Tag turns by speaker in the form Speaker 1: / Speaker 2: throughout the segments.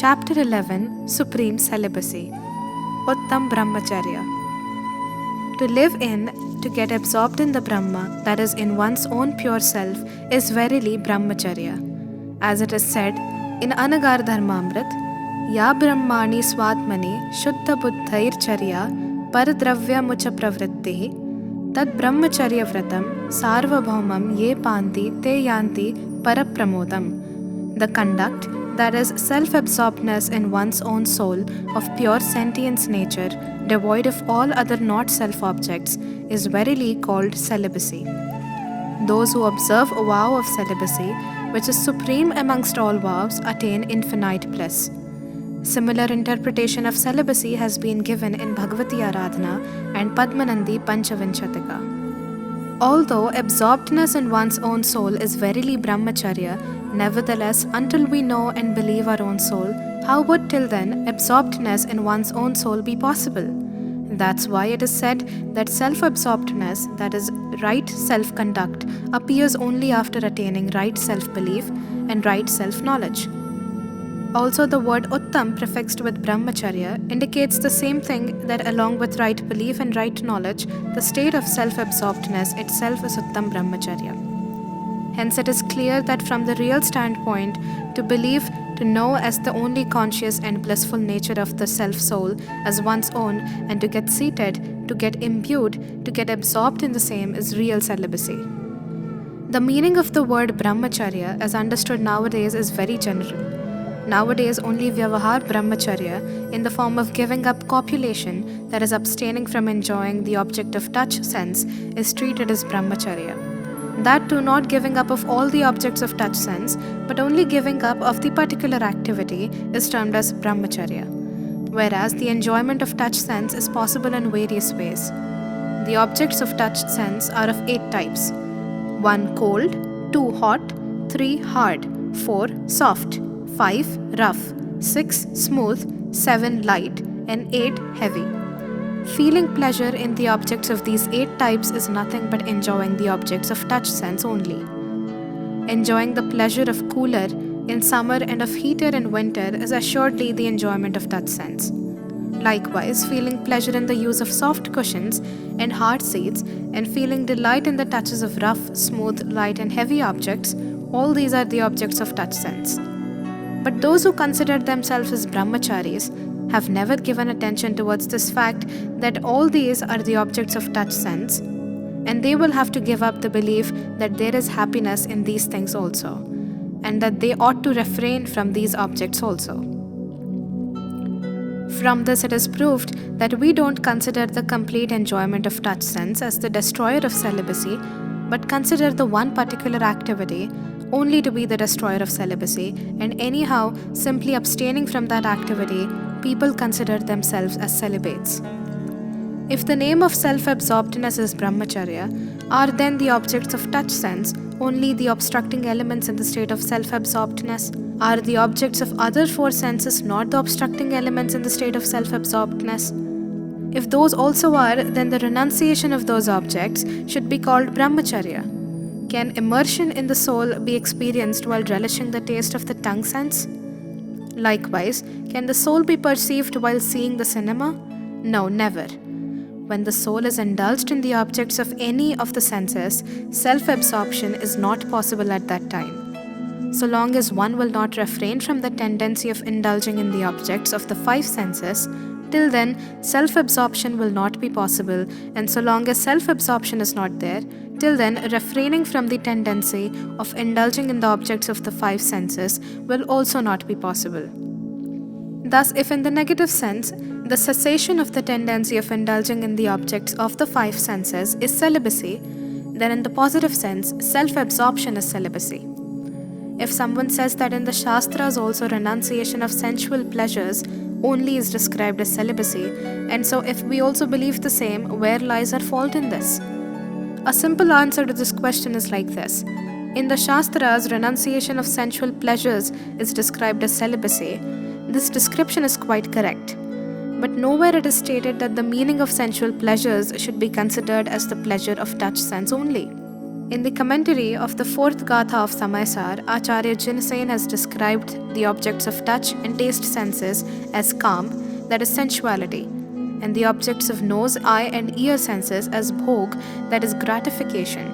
Speaker 1: Chapter 11, Supreme Celibacy. Uttam Brahmcharya. To live in, to get absorbed in the Brahma, that is in one's own pure self, is verily Brahmcharya. As it is said in Anagar Dharmamrit, Ya Brahmani Swatmani Shuddha Buddhair Charya Paradravya Mucha Pravrittihi Tad Brahmacharya Vratam Sarvabhaumam Ye Panti Te Yanti Parapramodam. The conduct, that is self-absorbedness in one's own soul of pure sentience nature, devoid of all other not self-objects, is verily called celibacy. Those who observe a vow of celibacy, which is supreme amongst all vows, attain infinite bliss. Similar interpretation of celibacy has been given in Bhagavati Aradhana and Padmanandi Panchavinshatika. Although absorbedness in one's own soul is verily Brahmacharya, nevertheless, until we know and believe our own soul, how would till then absorbedness in one's own soul be possible? That's why it is said that self-absorbedness, that is right self-conduct, appears only after attaining right self-belief and right self-knowledge. Also, the word Uttam prefixed with Brahmacharya indicates the same thing, that along with right belief and right knowledge, the state of self-absorbedness itself is Uttam Brahmacharya. Hence, it is clear that from the real standpoint, to believe, to know as the only conscious and blissful nature of the self-soul as one's own, and to get seated, to get imbued, to get absorbed in the same is real celibacy. The meaning of the word Brahmacharya as understood nowadays is very general. Nowadays, only Vyavahar Brahmacharya, in the form of giving up copulation, that is abstaining from enjoying the object of touch sense, is treated as Brahmacharya. That too not giving up of all the objects of touch sense, but only giving up of the particular activity is termed as Brahmacharya. Whereas the enjoyment of touch sense is possible in various ways. The objects of touch sense are of 8 types. 1 cold, 2 hot, 3 hard, 4 soft, 5 rough, 6 smooth, 7 light, and 8 heavy. Feeling pleasure in the objects of these 8 types is nothing but enjoying the objects of touch sense only. Enjoying the pleasure of cooler in summer and of heater in winter is assuredly the enjoyment of touch sense. Likewise, feeling pleasure in the use of soft cushions and hard seats, and feeling delight in the touches of rough, smooth, light, and heavy objects, all these are the objects of touch sense. But those who consider themselves as brahmacharis have never given attention towards this fact that all these are the objects of touch sense, and they will have to give up the belief that there is happiness in these things also, and that they ought to refrain from these objects also. From this it is proved that we don't consider the complete enjoyment of touch sense as the destroyer of celibacy, but consider the one particular activity only to be the destroyer of celibacy, and anyhow, simply abstaining from that activity, people consider themselves as celibates. If the name of self-absorbedness is Brahmacharya, are then the objects of touch sense only the obstructing elements in the state of self-absorbedness? Are the objects of other 4 senses not the obstructing elements in the state of self-absorbedness? If those also are, then the renunciation of those objects should be called Brahmacharya. Can immersion in the soul be experienced while relishing the taste of the tongue sense? Likewise, can the soul be perceived while seeing the cinema? No, never. When the soul is indulged in the objects of any of the senses, self-absorption is not possible at that time. So long as one will not refrain from the tendency of indulging in the objects of the 5 senses, till then self-absorption will not be possible, and so long as self-absorption is not there, till then refraining from the tendency of indulging in the objects of the 5 senses will also not be possible. Thus, if in the negative sense, the cessation of the tendency of indulging in the objects of the 5 senses is celibacy, then in the positive sense, self-absorption is celibacy. If someone says that in the Shastras also renunciation of sensual pleasures only is described as celibacy, and so if we also believe the same, where lies our fault in this? A simple answer to this question is like this. In the Shastras, renunciation of sensual pleasures is described as celibacy. This description is quite correct. But nowhere it is stated that the meaning of sensual pleasures should be considered as the pleasure of touch sense only. In the commentary of the fourth Gatha of Samaysar, Acharya Jinsen has described the objects of touch and taste senses as kaam, that is sensuality, and the objects of nose, eye, and ear senses as bhog, that is gratification.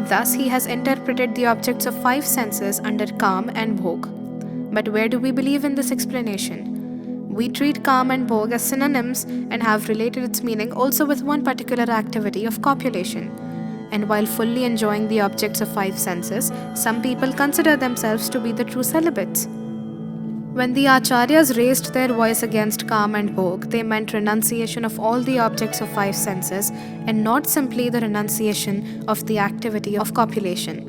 Speaker 1: Thus, he has interpreted the objects of 5 senses under kaam and bhog. But where do we believe in this explanation? We treat kaam and bhog as synonyms and have related its meaning also with one particular activity of copulation. And while fully enjoying the objects of 5 senses, some people consider themselves to be the true celibates. When the Acharyas raised their voice against kaam and bhog, they meant renunciation of all the objects of 5 senses and not simply the renunciation of the activity of copulation.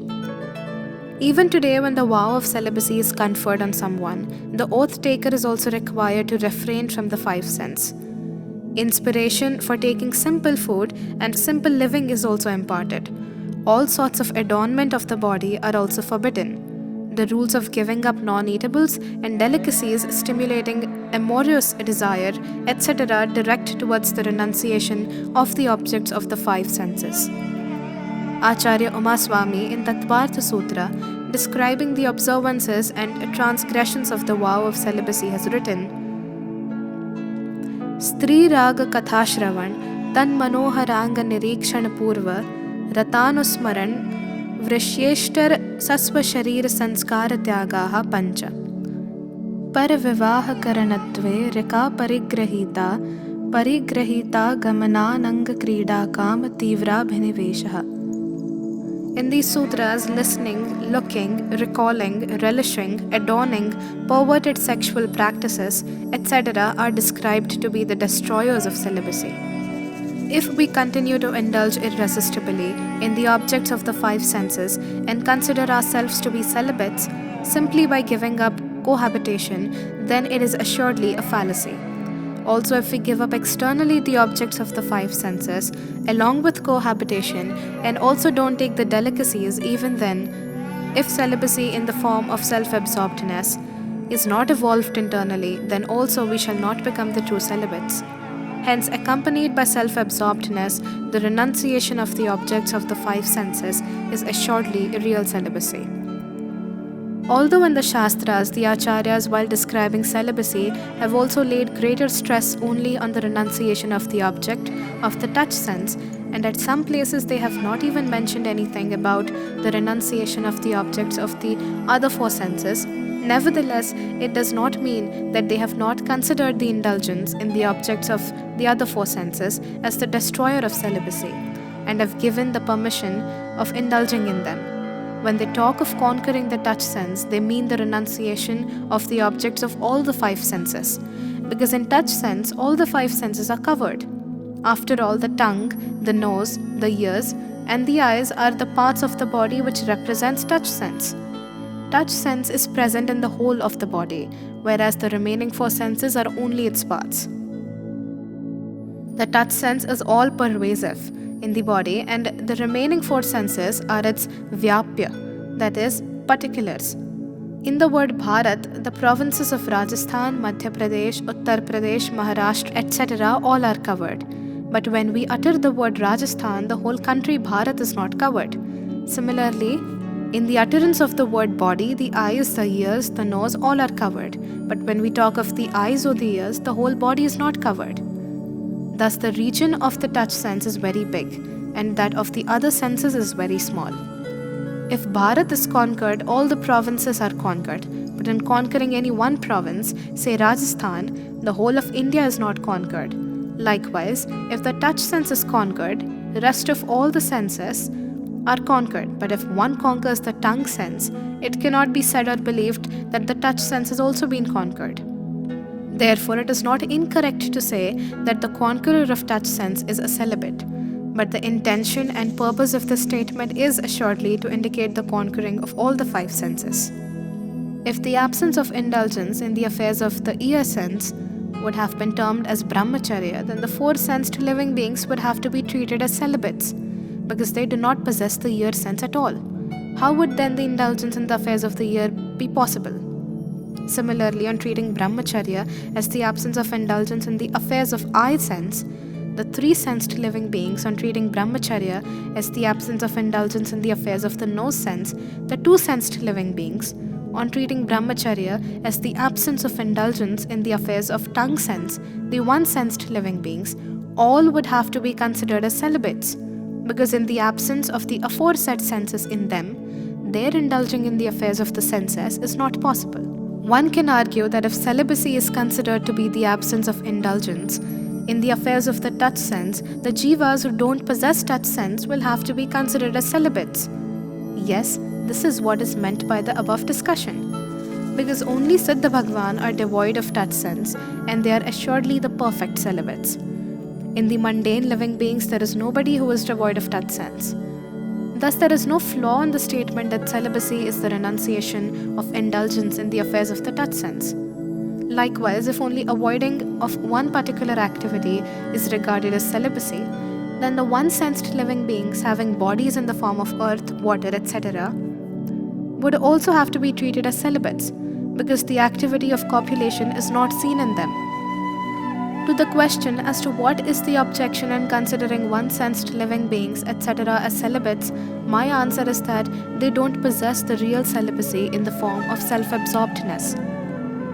Speaker 1: Even today, when the vow of celibacy is conferred on someone, the oath taker is also required to refrain from the 5 senses. Inspiration for taking simple food and simple living is also imparted. All sorts of adornment of the body are also forbidden. The rules of giving up non-eatables and delicacies stimulating amorous desire, etc. direct towards the renunciation of the objects of the 5 senses. Acharya Umaswamy in Tattvartha Sutra, describing the observances and transgressions of the vow of celibacy, has written, Stri Raga Kathashravan Tan Manoharanga Nirikshan Purva Ratanusmaran Vrishyeshtar Sasva Sharir Sanskara Tyagaha Pancha Paravivaha Karanatve Rika Parigrahita Gamananang Krida Kam Tivra Bhiniveshaha. In these sutras, listening, looking, recalling, relishing, adorning, perverted sexual practices, etc. are described to be the destroyers of celibacy. If we continue to indulge irresistibly in the objects of the 5 senses and consider ourselves to be celibates simply by giving up cohabitation, then it is assuredly a fallacy. Also, if we give up externally the objects of the 5 senses, along with cohabitation, and also don't take the delicacies, even then, if celibacy in the form of self-absorbedness is not evolved internally, then also we shall not become the true celibates. Hence, accompanied by self-absorbedness, the renunciation of the objects of the 5 senses is assuredly real celibacy. Although in the Shastras, the Acharyas, while describing celibacy, have also laid greater stress only on the renunciation of the object of the touch sense, and at some places they have not even mentioned anything about the renunciation of the objects of the other 4 senses, nevertheless, it does not mean that they have not considered the indulgence in the objects of the other 4 senses as the destroyer of celibacy, and have given the permission of indulging in them. When they talk of conquering the touch sense, they mean the renunciation of the objects of all the 5 senses, because in touch sense, all the 5 senses are covered. After all, the tongue, the nose, the ears, and the eyes are the parts of the body which represents touch sense. Touch sense is present in the whole of the body, whereas the remaining 4 senses are only its parts. The touch sense is all pervasive in the body, and the remaining 4 senses are its vyapya, that is, particulars. In the word Bharat, the provinces of Rajasthan, Madhya Pradesh, Uttar Pradesh, Maharashtra, etc. all are covered. But when we utter the word Rajasthan, the whole country Bharat is not covered. Similarly, in the utterance of the word body, the eyes, the ears, the nose, all are covered. But when we talk of the eyes or the ears, the whole body is not covered. Thus, the region of the touch sense is very big, and that of the other senses is very small. If Bharat is conquered, all the provinces are conquered. But in conquering any one province, say Rajasthan, the whole of India is not conquered. Likewise, if the touch sense is conquered, the rest of all the senses are conquered. But if one conquers the tongue sense, it cannot be said or believed that the touch sense has also been conquered. Therefore, it is not incorrect to say that the conqueror of touch sense is a celibate, but the intention and purpose of the statement is assuredly to indicate the conquering of all the 5 senses. If the absence of indulgence in the affairs of the ear sense would have been termed as Brahmcharya, then the 4 sensed living beings would have to be treated as celibates, because they do not possess the ear sense at all. How would then the indulgence in the affairs of the ear be possible? Similarly, on treating Brahmacharya as the absence of indulgence in the affairs of eye sense, the three-sensed living beings on treating Brahmacharya as the absence of indulgence in the affairs of the nose sense, the two-sensed living beings on treating Brahmacharya as the absence of indulgence in the affairs of tongue sense, the one-sensed living beings, all would have to be considered as celibates, because in the absence of the aforesaid senses in them, their indulging in the affairs of the senses is not possible. One can argue that if celibacy is considered to be the absence of indulgence in the affairs of the touch sense, the jivas who don't possess touch sense will have to be considered as celibates. Yes, this is what is meant by the above discussion, because only Siddha Bhagwan are devoid of touch sense and they are assuredly the perfect celibates. In the mundane living beings, there is nobody who is devoid of touch sense. Thus, there is no flaw in the statement that celibacy is the renunciation of indulgence in the affairs of the touch sense. Likewise, if only avoiding of one particular activity is regarded as celibacy, then the one-sensed living beings having bodies in the form of earth, water, etc. would also have to be treated as celibates, because the activity of copulation is not seen in them. To the question as to what is the objection in considering one-sensed living beings, etc. as celibates, my answer is that they don't possess the real celibacy in the form of self-absorbedness.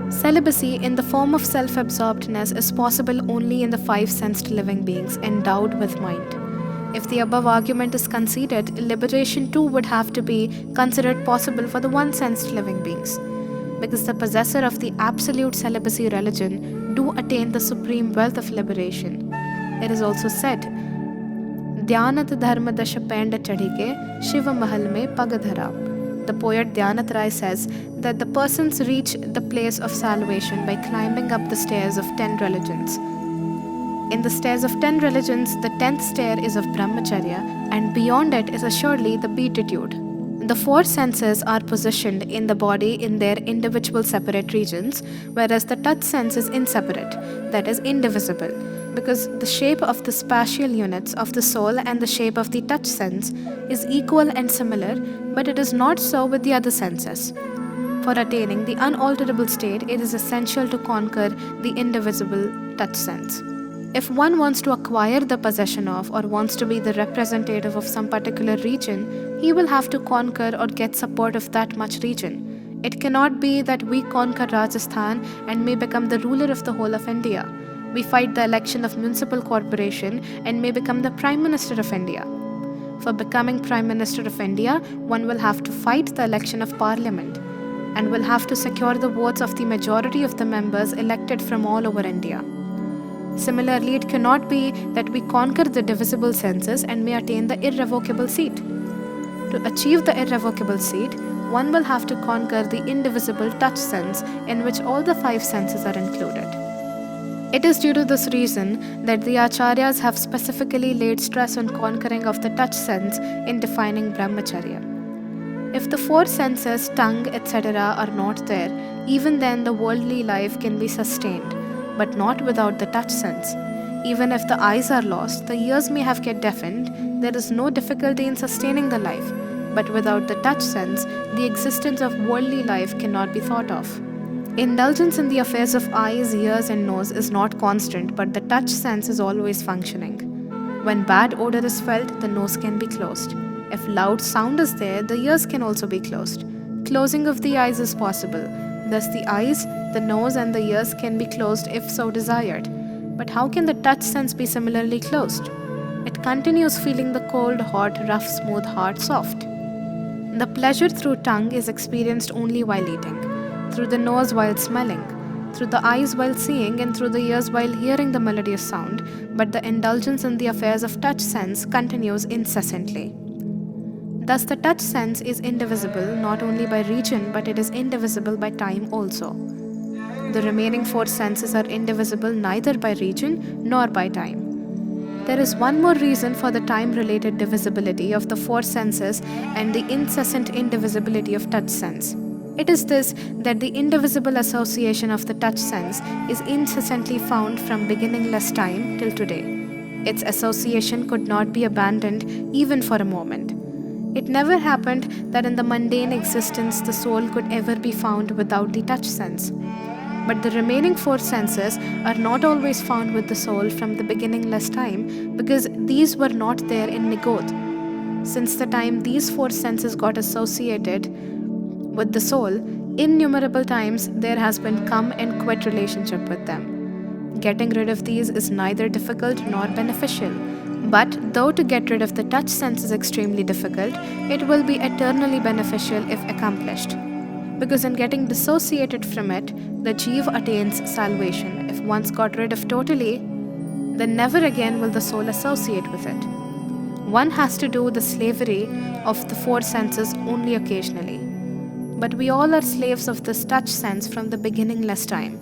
Speaker 1: Celibacy in the form of self-absorbedness is possible only in the five-sensed living beings endowed with mind. If the above argument is conceded, liberation too would have to be considered possible for the one-sensed living beings, because the possessor of the absolute celibacy religion do attain the supreme wealth of liberation. It is also said, Dhyanat Dharma Dasha Penda Chadike Shiva Mahal Me Pagadhara. The poet Dhyanat Rai says that the persons reach the place of salvation by climbing up the stairs of 10 religions. In the stairs of 10 religions, the 10th stair is of Brahmacharya, and beyond it is assuredly the beatitude. The four senses are positioned in the body in their individual separate regions, whereas the touch sense is inseparate, that is indivisible, because the shape of the spatial units of the soul and the shape of the touch sense is equal and similar, but it is not so with the other senses. For attaining the unalterable state, it is essential to conquer the indivisible touch sense. If one wants to acquire the possession of or wants to be the representative of some particular region, he will have to conquer or get support of that much region. It cannot be that we conquer Rajasthan and may become the ruler of the whole of India. We fight the election of municipal corporation and may become the Prime Minister of India. For becoming Prime Minister of India, one will have to fight the election of Parliament and will have to secure the votes of the majority of the members elected from all over India. Similarly, it cannot be that we conquer the divisible senses and may attain the irrevocable seat. To achieve the irrevocable seat, one will have to conquer the indivisible touch sense in which all the five senses are included. It is due to this reason that the Acharyas have specifically laid stress on conquering of the touch sense in defining Brahmacharya. If the four senses, tongue, etc. are not there, even then the worldly life can be sustained, but not without the touch sense. Even if the eyes are lost, the ears may have get deafened, there is no difficulty in sustaining the life. But without the touch sense, the existence of worldly life cannot be thought of. Indulgence in the affairs of eyes, ears and nose is not constant, but the touch sense is always functioning. When bad odor is felt, the nose can be closed. If loud sound is there, the ears can also be closed. Closing of the eyes is possible. Thus the eyes, the nose and the ears can be closed if so desired. But how can the touch sense be similarly closed? It continues feeling the cold, hot, rough, smooth, hard, soft. The pleasure through tongue is experienced only while eating, through the nose while smelling, through the eyes while seeing, and through the ears while hearing the melodious sound, but the indulgence in the affairs of touch sense continues incessantly. Thus the touch sense is indivisible not only by region, but it is indivisible by time also. The remaining four senses are indivisible neither by region nor by time. There is one more reason for the time-related divisibility of the four senses and the incessant indivisibility of touch sense. It is this, that the indivisible association of the touch sense is incessantly found from beginningless time till today. Its association could not be abandoned even for a moment. It never happened that in the mundane existence the soul could ever be found without the touch sense. But the remaining 4 senses are not always found with the soul from the beginningless time, because these were not there in Nigodh. Since the time these 4 senses got associated with the soul, innumerable times there has been come and quit relationship with them. Getting rid of these is neither difficult nor beneficial. But though to get rid of the touch sense is extremely difficult, it will be eternally beneficial if accomplished. Because in getting dissociated from it, the Jeev attains salvation. If once got rid of totally, then never again will the soul associate with it. One has to do the slavery of the 4 senses only occasionally. But we all are slaves of this touch sense from the beginningless time.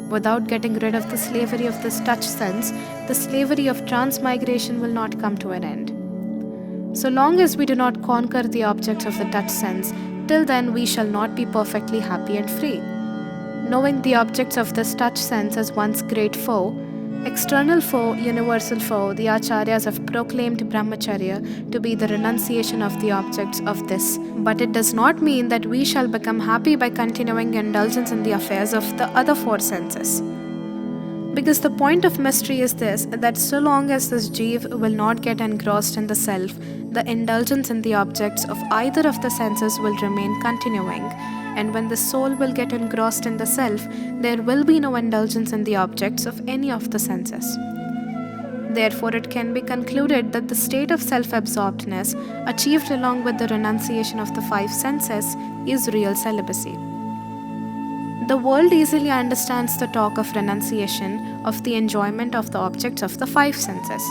Speaker 1: Without getting rid of the slavery of this touch sense, the slavery of transmigration will not come to an end. So long as we do not conquer the objects of the touch sense, till then we shall not be perfectly happy and free. Knowing the objects of this touch sense as one's great foe, external foe, universal foe, the Acharyas have proclaimed Brahmcharya to be the renunciation of the objects of this. But it does not mean that we shall become happy by continuing indulgence in the affairs of the other 4 senses. Because the point of mystery is this, that so long as this Jeev will not get engrossed in the self, the indulgence in the objects of either of the senses will remain continuing. And when the soul will get engrossed in the self, there will be no indulgence in the objects of any of the senses. Therefore, it can be concluded that the state of self-absorbedness, achieved along with the renunciation of the 5 senses, is real celibacy. The world easily understands the talk of renunciation of the enjoyment of the objects of the 5 senses.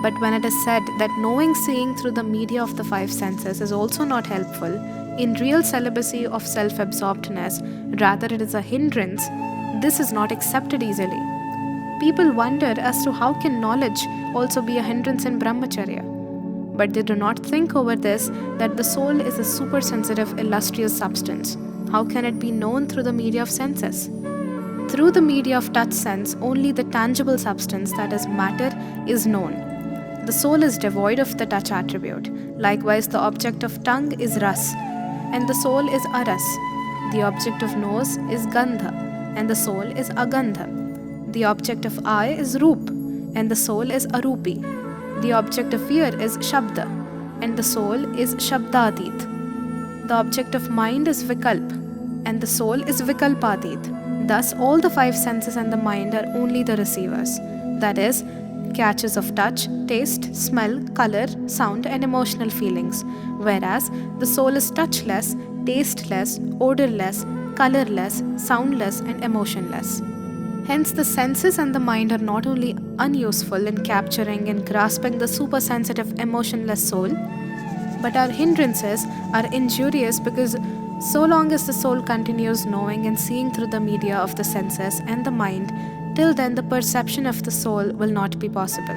Speaker 1: But when it is said that knowing seeing through the media of the 5 senses is also not helpful, in real celibacy of self-absorbedness, rather it is a hindrance, this is not accepted easily. People wonder as to how can knowledge also be a hindrance in Brahmacharya. But they do not think over this, that the soul is a supersensitive, illustrious substance. How can it be known through the media of senses? Through the media of touch sense, only the tangible substance, that is matter, is known. The soul is devoid of the touch attribute. Likewise, the object of tongue is ras, and the soul is aras. The object of nose is gandha, and the soul is agandha. The object of eye is roop, and the soul is arupi. The object of ear is shabda, and the soul is shabdatit. The object of mind is vikalp, and the soul is vikalpatit. Thus, all the 5 senses and the mind are only the receivers, that is, catches of touch, taste, smell, color, sound, and emotional feelings, whereas the soul is touchless, tasteless, odorless, colorless, soundless, and emotionless. Hence, the senses and the mind are not only unuseful in capturing and grasping the supersensitive, emotionless soul, but our hindrances are injurious because so long as the soul continues knowing and seeing through the media of the senses and the mind, till then the perception of the soul will not be possible.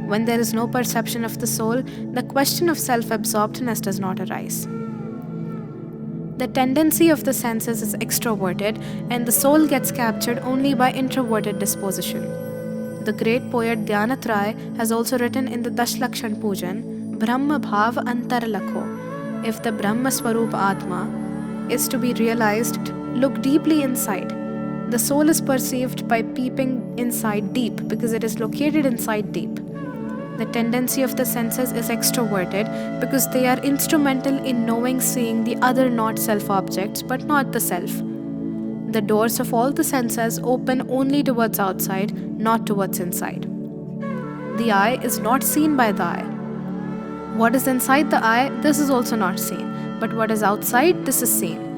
Speaker 1: When there is no perception of the soul, the question of self-absorbedness does not arise. The tendency of the senses is extroverted, and the soul gets captured only by introverted disposition. The great poet Dhyanatray has also written in the Dashlakshan Pujan, Brahma Bhav Antar Lakho. If the Brahma Swarup Atma is to be realized, look deeply inside. The soul is perceived by peeping inside deep because it is located inside deep. The tendency of the senses is extroverted because they are instrumental in knowing, seeing the other not self objects but not the self. The doors of all the senses open only towards outside, not towards inside. The eye is not seen by the eye. What is inside the eye, this is also not seen, but what is outside, this is seen.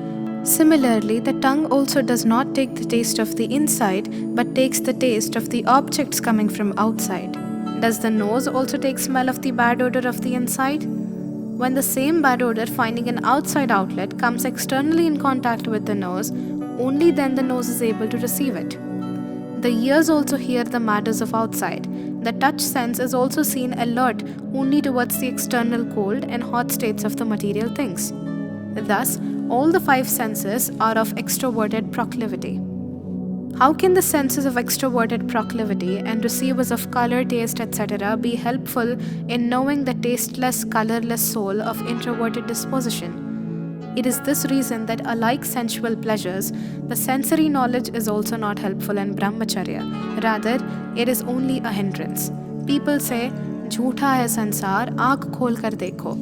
Speaker 1: Similarly, the tongue also does not take the taste of the inside, but takes the taste of the objects coming from outside. Does the nose also take smell of the bad odor of the inside? When the same bad odor finding an outside outlet comes externally in contact with the nose, only then the nose is able to receive it. The ears also hear the matters of outside. The touch sense is also seen alert only towards the external cold and hot states of the material things. Thus, all the 5 senses are of extroverted proclivity. How can the senses of extroverted proclivity and receivers of color, taste, etc. be helpful in knowing the tasteless, colorless soul of introverted disposition? It is this reason that, unlike sensual pleasures, the sensory knowledge is also not helpful in Brahmacharya. Rather, it is only a hindrance. People say, "Jhootha hai sansar, aankh khol kar dekho."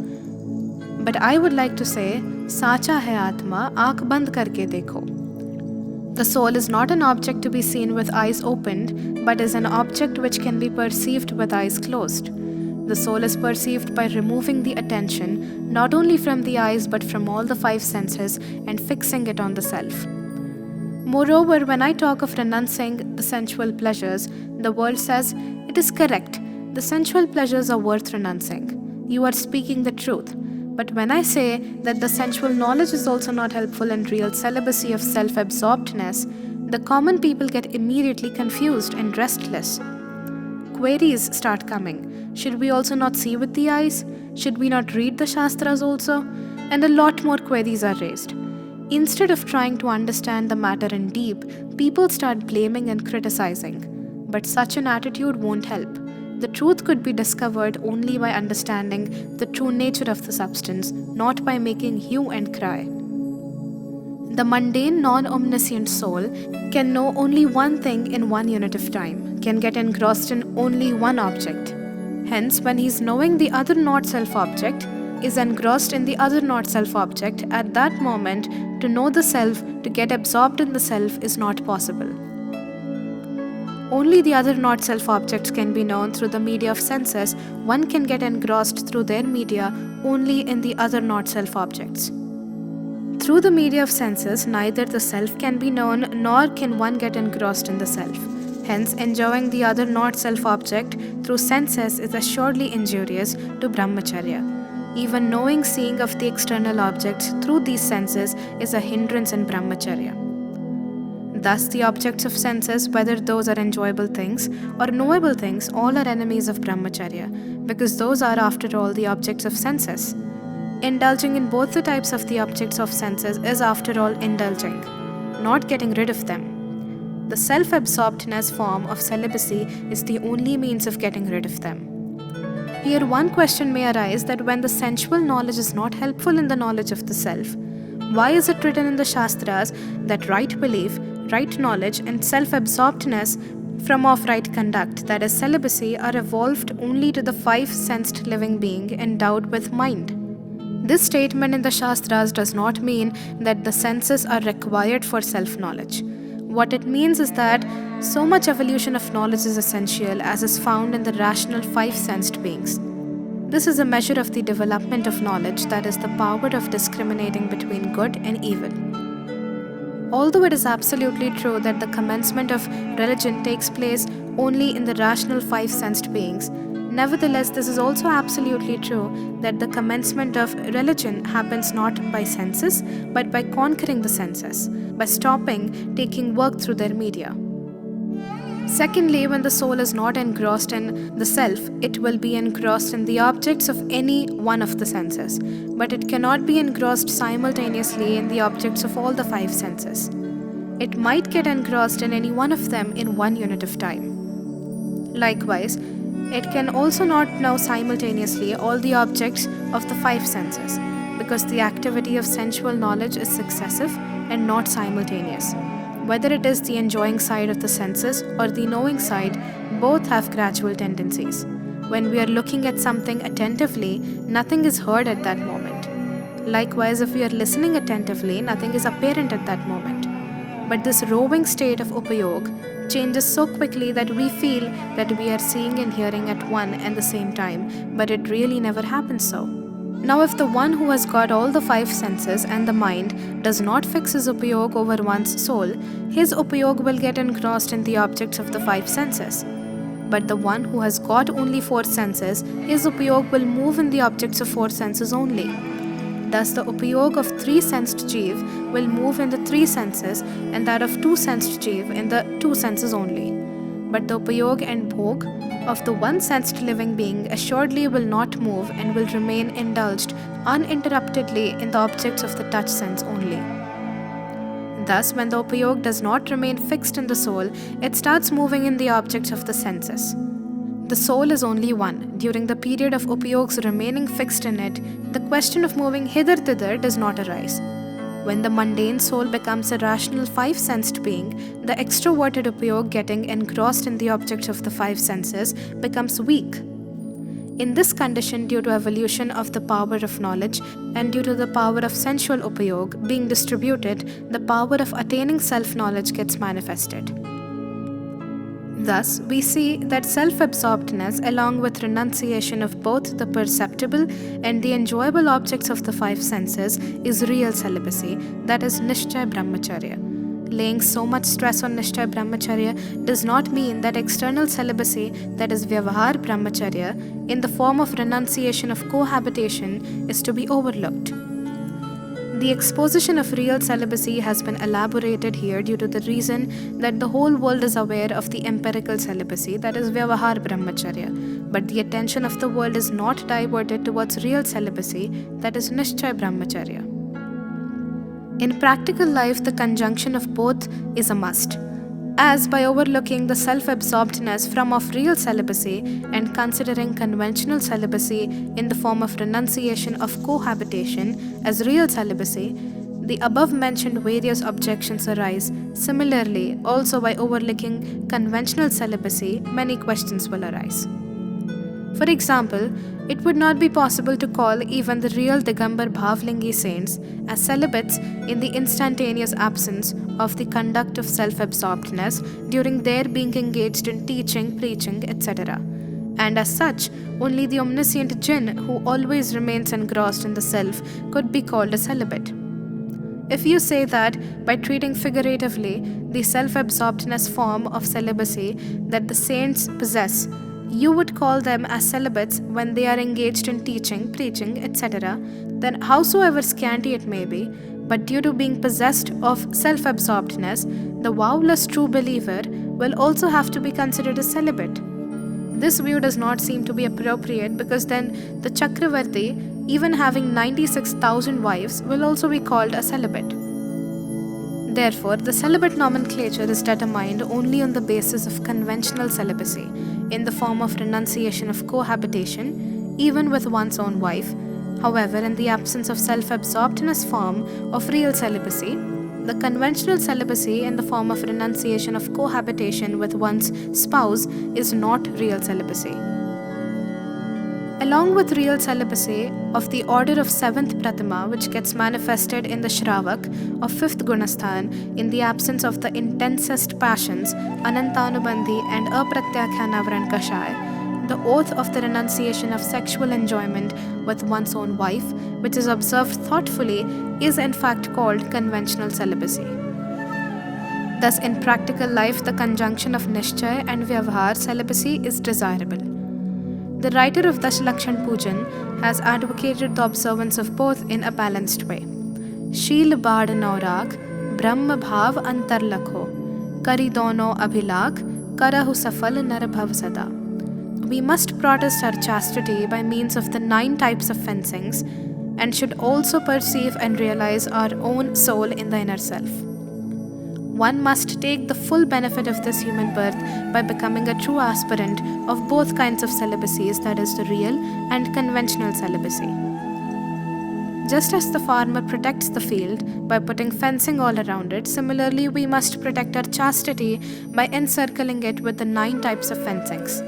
Speaker 1: But I would like to say, "Sacha hai Atma, aankh band karke dekho." The soul is not an object to be seen with eyes opened, but is an object which can be perceived with eyes closed. The soul is perceived by removing the attention, not only from the eyes but from all the 5 senses, and fixing it on the self. Moreover, when I talk of renouncing the sensual pleasures, the world says, "It is correct, the sensual pleasures are worth renouncing. You are speaking the truth." But when I say that the sensual knowledge is also not helpful in real celibacy of self-absorbedness, the common people get immediately confused and restless. Queries start coming. Should we also not see with the eyes? Should we not read the Shastras also? And a lot more queries are raised. Instead of trying to understand the matter in deep, people start blaming and criticizing. But such an attitude won't help. The truth could be discovered only by understanding the true nature of the substance, not by making hue and cry. The mundane, non-omniscient soul can know only one thing in one unit of time, can get engrossed in only one object. Hence, when he is knowing the other not-self object, is engrossed in the other not-self object, at that moment, to know the self, to get absorbed in the self, is not possible. Only the other not-self objects can be known through the media of senses. One can get engrossed through their media only in the other not-self objects. Through the media of senses, neither the self can be known nor can one get engrossed in the self. Hence, enjoying the other not-self object through senses is assuredly injurious to Brahmacharya. Even knowing seeing of the external objects through these senses is a hindrance in Brahmacharya. Thus, the objects of senses, whether those are enjoyable things or knowable things, all are enemies of Brahmacharya, because those are, after all, the objects of senses. Indulging in both the types of the objects of senses is, after all, indulging, not getting rid of them. The self-absorbedness form of celibacy is the only means of getting rid of them. Here, one question may arise that when the sensual knowledge is not helpful in the knowledge of the self, why is it written in the Shastras that right belief, right knowledge, and self-absorbedness from of right conduct, that is celibacy, are evolved only to the 5-sensed living being endowed with mind? This statement in the Shastras does not mean that the senses are required for self-knowledge. What it means is that so much evolution of knowledge is essential as is found in the rational 5-sensed beings. This is a measure of the development of knowledge, that is the power of discriminating between good and evil. Although it is absolutely true that the commencement of religion takes place only in the rational 5-sensed beings, nevertheless, this is also absolutely true that the commencement of religion happens not by senses, but by conquering the senses, by stopping taking work through their media. Secondly, when the soul is not engrossed in the self, it will be engrossed in the objects of any one of the senses, but it cannot be engrossed simultaneously in the objects of all the 5 senses. It might get engrossed in any one of them in one unit of time. Likewise, it can also not know simultaneously all the objects of the 5 senses, because the activity of sensual knowledge is successive and not simultaneous. Whether it is the enjoying side of the senses or the knowing side, both have gradual tendencies. When we are looking at something attentively, nothing is heard at that moment. Likewise, if we are listening attentively, nothing is apparent at that moment. But this roving state of upayog changes so quickly that we feel that we are seeing and hearing at one and the same time, but it really never happens so. Now, if the one who has got all the 5 senses and the mind does not fix his upayog over one's soul, his upayog will get engrossed in the objects of the 5 senses. But the one who has got only 4 senses, his upayog will move in the objects of 4 senses only. Thus, the upayog of 3-sensed jeev will move in the 3 senses, and that of 2-sensed jeev in the 2 senses only. But the upayog and bhog of the 1-sensed living being assuredly will not move and will remain indulged uninterruptedly in the objects of the touch sense only. Thus, when the upayog does not remain fixed in the soul, it starts moving in the objects of the senses. the soul is only one. During the period of upayog's remaining fixed in it, the question of moving hither-thither does not arise. When the mundane soul becomes a rational five-sensed being, the extroverted upayog getting engrossed in the objects of the five senses becomes weak. In this condition, due to evolution of the power of knowledge and due to the power of sensual upayog being distributed, the power of attaining self-knowledge gets manifested. Thus, we see that self-absorbedness along with renunciation of both the perceptible and the enjoyable objects of the five senses is real celibacy, that is Nishchay Brahmacharya. Laying so much stress on Nishchay Brahmacharya does not mean that external celibacy, that is Vyavahar Brahmacharya, in the form of renunciation of cohabitation, is to be overlooked. The exposition of real celibacy has been elaborated here due to the reason that the whole world is aware of the empirical celibacy, that is Vyavahar Brahmacharya, but the attention of the world is not diverted towards real celibacy, that is Nishchay Brahmacharya. In practical life, the conjunction of both is a must, as by overlooking the self-absorbedness from of real celibacy and considering conventional celibacy in the form of renunciation of cohabitation as real celibacy, the above-mentioned various objections arise. Similarly, also by overlooking conventional celibacy, many questions will arise. For example, it would not be possible to call even the real Digambar Bhavlingi saints as celibates in the instantaneous absence of the conduct of self-absorbedness during their being engaged in teaching, preaching, etc. And as such, only the omniscient jinn who always remains engrossed in the self could be called a celibate. If you say that by treating figuratively the self-absorbedness form of celibacy that the saints possess, you would call them as celibates when they are engaged in teaching, preaching, etc., then howsoever scanty it may be, but due to being possessed of self-absorbedness, the vowless true believer will also have to be considered a celibate. This view does not seem to be appropriate because then the Chakravarti, even having 96,000 wives, will also be called a celibate. Therefore, the celibate nomenclature is determined only on the basis of conventional celibacy, in the form of renunciation of cohabitation, even with one's own wife. However, in the absence of self-absorbedness form of real celibacy, the conventional celibacy in the form of renunciation of cohabitation with one's spouse is not real celibacy. Along with real celibacy of the order of 7th Pratima, which gets manifested in the Shravak of 5th Gunasthan in the absence of the intensest passions, Anantanubandhi and Apratyakhyanavran Kashaya, the oath of the renunciation of sexual enjoyment with one's own wife, which is observed thoughtfully, is in fact called conventional celibacy. Thus, in practical life, the conjunction of Nishchay and Vyavahar celibacy is desirable. The writer of Dashlakshan Pujan has advocated the observance of both in a balanced way. Sheel Baad Naurak, Brahma Bhav Antar Lakho, Kari Dono Abhilak, Karahu Safal Narabhav Sada. We must protest our chastity by means of the 9 types of fencings and should also perceive and realize our own soul in the inner self. One must take the full benefit of this human birth by becoming a true aspirant of both kinds of celibacies, that is, the real and conventional celibacy. Just as the farmer protects the field by putting fencing all around it, similarly we must protect our chastity by encircling it with the 9 types of fencings.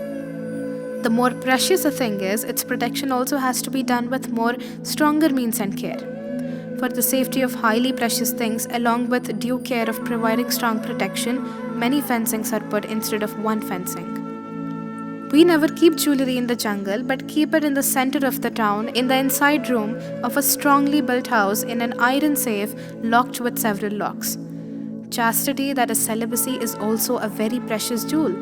Speaker 1: The more precious a thing is, its protection also has to be done with more stronger means and care. For the safety of highly precious things, along with due care of providing strong protection, many fencings are put instead of one fencing. We never keep jewelry in the jungle, but keep it in the center of the town, in the inside room of a strongly built house, in an iron safe locked with several locks. Chastity, that is celibacy, is also a very precious jewel.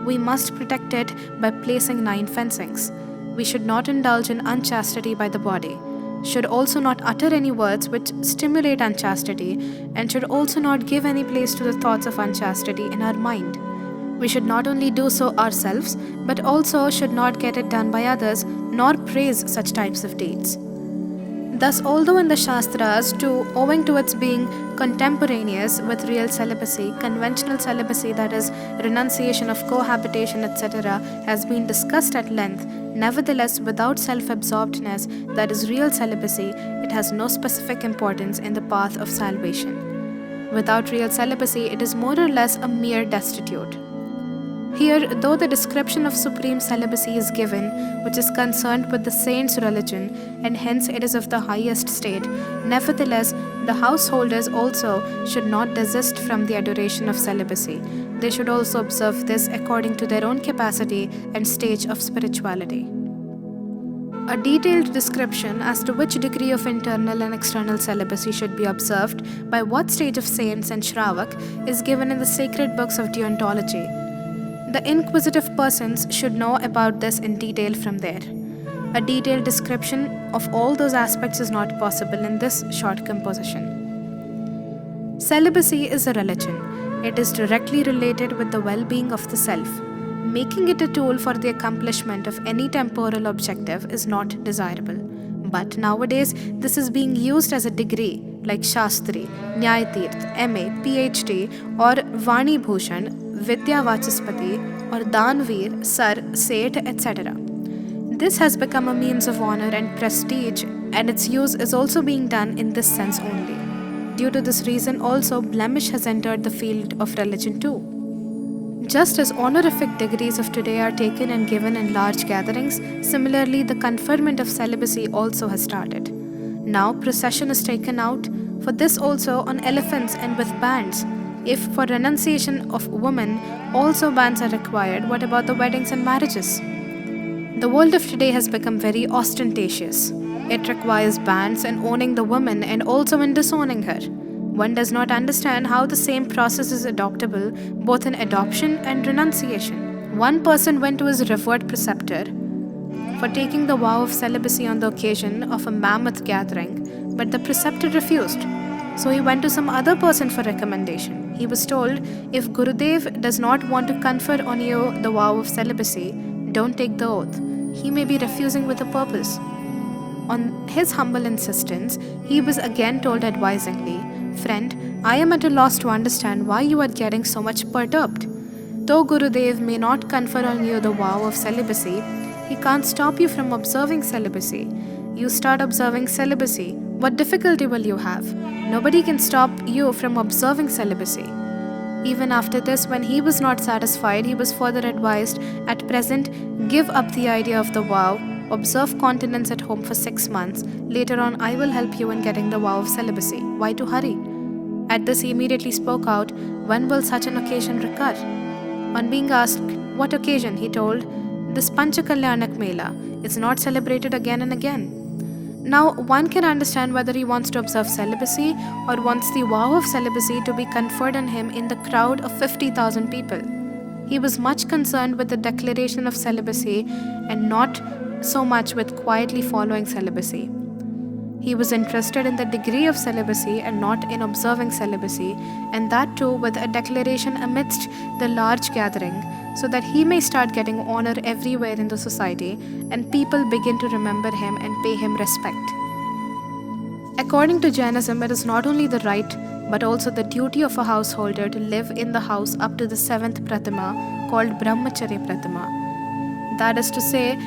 Speaker 1: We must protect it by placing 9 fencings. We should not indulge in unchastity by the body, should also not utter any words which stimulate unchastity, and should also not give any place to the thoughts of unchastity in our mind. We should not only do so ourselves, but also should not get it done by others, nor praise such types of deeds. Thus, although in the Shastras, owing to its being contemporaneous with real celibacy, conventional celibacy, that is, renunciation of cohabitation, etc., has been discussed at length, nevertheless, without self-absorbedness, that is, real celibacy, it has no specific importance in the path of salvation. Without real celibacy, it is more or less a mere destitute. Here, though the description of supreme celibacy is given, which is concerned with the saint's religion, and hence it is of the highest state, nevertheless, the householders also should not desist from the adoration of celibacy. They should also observe this according to their own capacity and stage of spirituality. A detailed description as to which degree of internal and external celibacy should be observed by what stage of saints and HAAWK is given in the sacred books of deontology. The inquisitive persons should know about this in detail from there. A detailed description of all those aspects is not possible in this short composition. Celibacy is a religion. It is directly related with the well-being of the self. Making it a tool for the accomplishment of any temporal objective is not desirable. But nowadays, this is being used as a degree like Shastri, Nyaytirth, MA, PhD or Vani Bhushan, Vidya Vachaspati or Danveer, Sir, Seth, etc. This has become a means of honor and prestige, and its use is also being done in this sense only. Due to this reason also, blemish has entered the field of religion too. Just as honorific degrees of today are taken and given in large gatherings, similarly the conferment of celibacy also has started. Now procession is taken out, for this also on elephants and with bands. If for renunciation of women also bands are required, what about the weddings and marriages? The world of today has become very ostentatious. It requires bands in owning the woman and also in disowning her. One does not understand how the same process is adoptable both in adoption and renunciation. One person went to his revered preceptor for taking the vow of celibacy on the occasion of a mammoth gathering, but the preceptor refused. So he went to some other person for recommendation. He was told, if Gurudev does not want to confer on you the vow of celibacy, don't take the oath. He may be refusing with a purpose. On his humble insistence, he was again told advisingly, friend, I am at a loss to understand why you are getting so much perturbed. Though Gurudev may not confer on you the vow of celibacy, he can't stop you from observing celibacy. You start observing celibacy, what difficulty will you have? Nobody can stop you from observing celibacy. Even after this, when he was not satisfied, he was further advised, at present, give up the idea of the vow, observe continence at home for 6 months. Later on, I will help you in getting the vow of celibacy. Why to hurry? At this, he immediately spoke out, when will such an occasion recur? On being asked what occasion, he told, this Panchakalyanak Mela is not celebrated again and again. Now, one can understand whether he wants to observe celibacy or wants the vow of celibacy to be conferred on him in the crowd of 50,000 people. He was much concerned with the declaration of celibacy and not so much with quietly following celibacy. He was interested in the degree of celibacy and not in observing celibacy, and that too with a declaration amidst the large gathering, so that he may start getting honor everywhere in the society and people begin to remember him and pay him respect. According to Jainism, it is not only the right but also the duty of a householder to live in the house up to the 7th Pratima, called Brahmcharya Pratima. That is to say,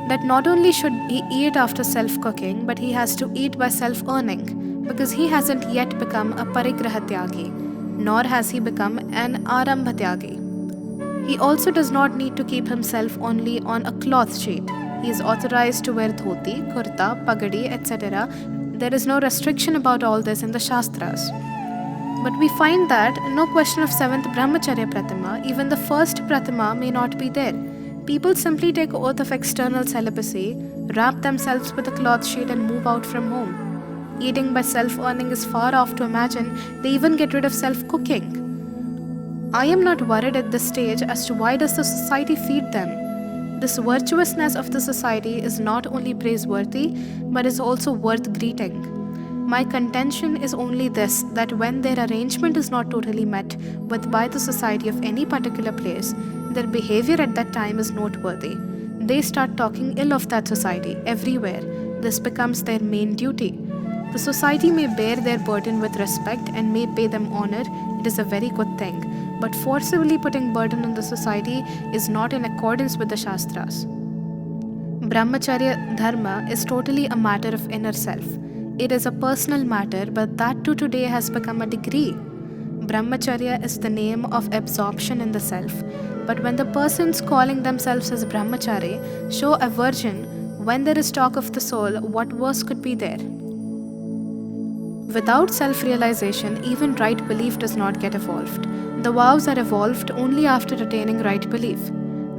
Speaker 1: that not only should he eat after self-cooking, but he has to eat by self-earning, because he hasn't yet become a Parigrahatyagi, nor has he become an Arambhatyagi. He also does not need to keep himself only on a cloth sheet. He is authorized to wear dhoti, kurta, pagadi, etc. There is no restriction about all this in the Shastras. But we find that no question of 7th Brahmacharya Pratima, even the first Pratima may not be there. People simply take oath of external celibacy, wrap themselves with a cloth sheet and move out from home. Eating by self-earning is far off to imagine. They even get rid of self-cooking. I am not worried at this stage as to why does the society feed them. This virtuousness of the society is not only praiseworthy, but is also worth greeting. My contention is only this, that when their arrangement is not totally met with by the society of any particular place, their behavior at that time is noteworthy. They start talking ill of that society everywhere. This becomes their main duty. The society may bear their burden with respect and may pay them honor. It is a very good thing. But forcibly putting burden on the society is not in accordance with the Shastras. Brahmacharya Dharma is totally a matter of inner self. It is a personal matter, but that too today has become a degree. Brahmacharya is the name of absorption in the self. But when the persons calling themselves as Brahmachari show aversion when there is talk of the soul, what worse could be there? Without self-realization, even right belief does not get evolved. The vows are evolved only after attaining right belief.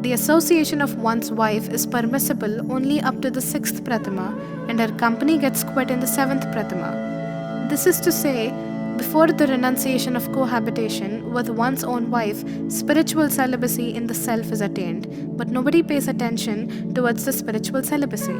Speaker 1: The association of one's wife is permissible only up to the 6th Prathama, and her company gets quit in the 7th Prathama. This is to say, before the renunciation of cohabitation with one's own wife, spiritual celibacy in the self is attained, but nobody pays attention towards the spiritual celibacy.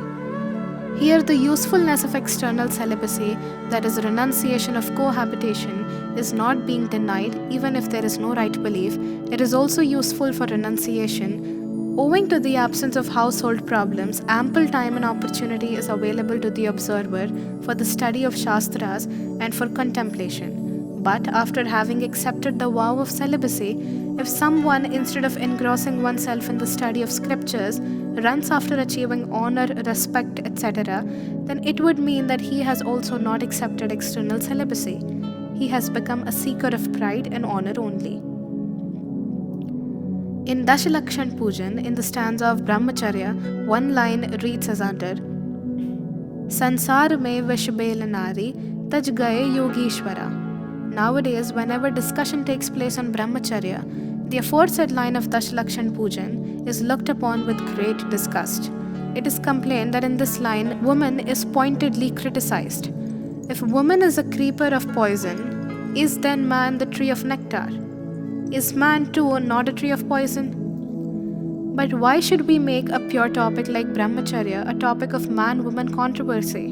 Speaker 1: Here, the usefulness of external celibacy, that is, renunciation of cohabitation, is not being denied even if there is no right belief. It is also useful for renunciation. Owing to the absence of household problems, ample time and opportunity is available to the observer for the study of Shastras and for contemplation. But after having accepted the vow of celibacy, if someone, instead of engrossing oneself in the study of scriptures, runs after achieving honor, respect, etc., then it would mean that he has also not accepted external celibacy. He has become a seeker of pride and honor only. In Dashlakshan Pujan, in the stanza of Brahmacharya, one line reads as under: Sansar mein vishbel nari, taj gaye yogishwara. Nowadays, whenever discussion takes place on Brahmacharya, the aforesaid line of Dashlakshan Pujan is looked upon with great disgust. It is complained that in this line, woman is pointedly criticized. If woman is a creeper of poison, is then man the tree of nectar? Is man too not a tree of poison? But why should we make a pure topic like Brahmacharya a topic of man-woman controversy?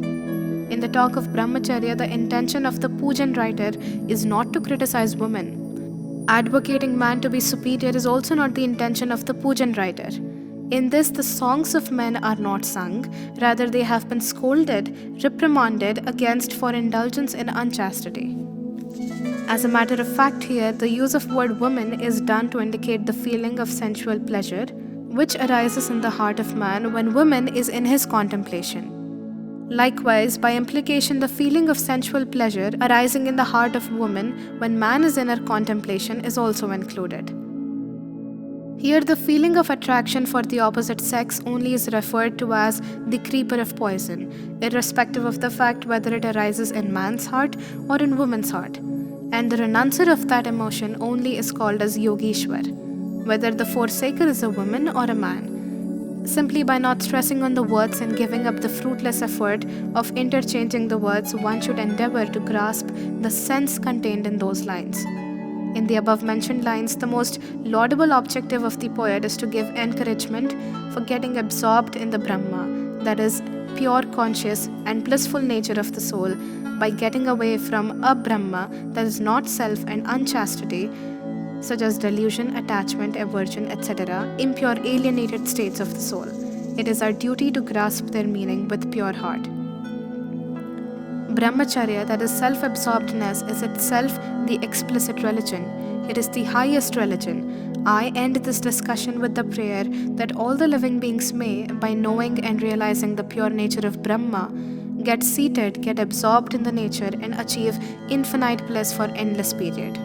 Speaker 1: In the talk of Brahmacharya, the intention of the Pujan writer is not to criticize women. Advocating man to be superior is also not the intention of the Pujan writer. In this, the songs of men are not sung, rather they have been scolded, reprimanded against for indulgence in unchastity. As a matter of fact here, the use of word woman is done to indicate the feeling of sensual pleasure, which arises in the heart of man when woman is in his contemplation. Likewise, by implication, the feeling of sensual pleasure arising in the heart of woman when man is in her contemplation is also included. Here, the feeling of attraction for the opposite sex only is referred to as the creeper of poison, irrespective of the fact whether it arises in man's heart or in woman's heart. And the renuncier of that emotion only is called as Yogishwar, whether the forsaker is a woman or a man. Simply by not stressing on the words and giving up the fruitless effort of interchanging the words, one should endeavor to grasp the sense contained in those lines. In the above-mentioned lines, the most laudable objective of the poet is to give encouragement for getting absorbed in the Brahma, that is, pure, conscious, and blissful nature of the soul, by getting away from a Brahma that is not self and unchastity, such as delusion, attachment, aversion, etc., impure alienated states of the soul. It is our duty to grasp their meaning with pure heart. Brahmacharya, that is self-absorbedness, is itself the explicit religion. It is the highest religion. I end this discussion with the prayer that all the living beings may, by knowing and realizing the pure nature of Brahma, get seated, get absorbed in the nature, and achieve infinite bliss for endless period.